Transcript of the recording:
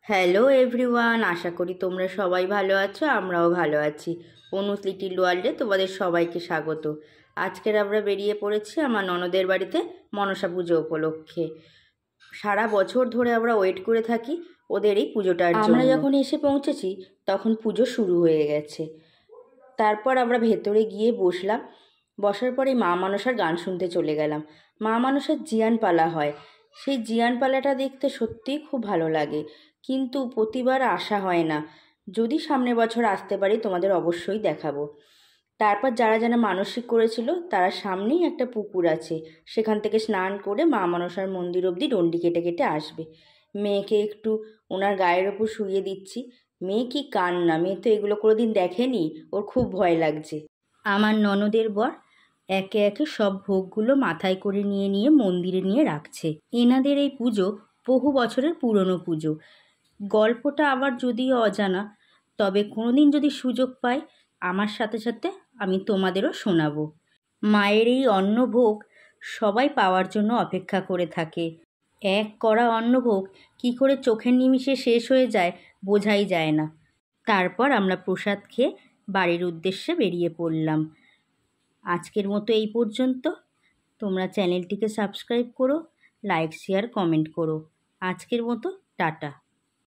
Hello everyone, আশা করি তোমরা সবাই ভালো আছো। আমরাও ভালো আছি। অনুস লিটিল ওয়ার্ল্ডে তোমাদের সবাইকে স্বাগত। আজকের আমরা বেরিয়ে পড়েছি আমার ননদের বাড়িতে মনসা পুজো উপলক্ষে। সারা বছর ধরে আমরা ওয়েট করে থাকি ওদের এই পুজোটার জন্য। আমরা যখন এসে পৌঁছেছি তখন পুজো শুরু হয়ে গেছে। তারপর আমরা ভেতরে গিয়ে বসলাম। বসার পরে মা মনসার গান শুনতে চলে গেলাম। মা মনসার জিয়ান পালা হয়, সেই জিয়ান পালাটা দেখতে সত্যিই খুব ভালো লাগে, কিন্তু প্রতিবার আসা হয় না। যদি সামনের বছর আসতে পারি তোমাদের অবশ্যই দেখাবো। তারপর যারা যারা মানসিক করেছিল তারা সামনেই একটা পুকুর আছে, সেখান থেকে স্নান করে মা মনসার মন্দির অবধি ডন্ডি কেটে কেটে আসবে। মেয়েকে একটু ওনার গায়ের ওপর শুইয়ে দিচ্ছি। মেয়ে কি কান্না, মেয়ে তো এগুলো কোনোদিন দেখেনি, ওর খুব ভয় লাগছে। আমার ননদের বর একে একে সব ভোগগুলো মাথায় করে নিয়ে নিয়ে মন্দিরে নিয়ে রাখছে। এনাদের এই পুজো বহু বছরের পুরনো পুজো। গল্পটা আবার যদিও অজানা, তবে কোনোদিন যদি সুযোগ পাই আমার সাথে সাথে আমি তোমাদেরও শোনাবো। মায়ের এই অন্নভোগ সবাই পাওয়ার জন্য অপেক্ষা করে থাকে। এক কড়া অন্নভোগ কী করে চোখের নিমিষে শেষ হয়ে যায় বোঝাই যায় না। তারপর আমরা প্রসাদ খেয়ে বাড়ির উদ্দেশ্যে বেরিয়ে পড়লাম। আজকের মতো এই পর্যন্ত। তোমরা চ্যানেলটিকে সাবস্ক্রাইব করো, লাইক শেয়ার কমেন্ট করো। আজকের মতো টাটা।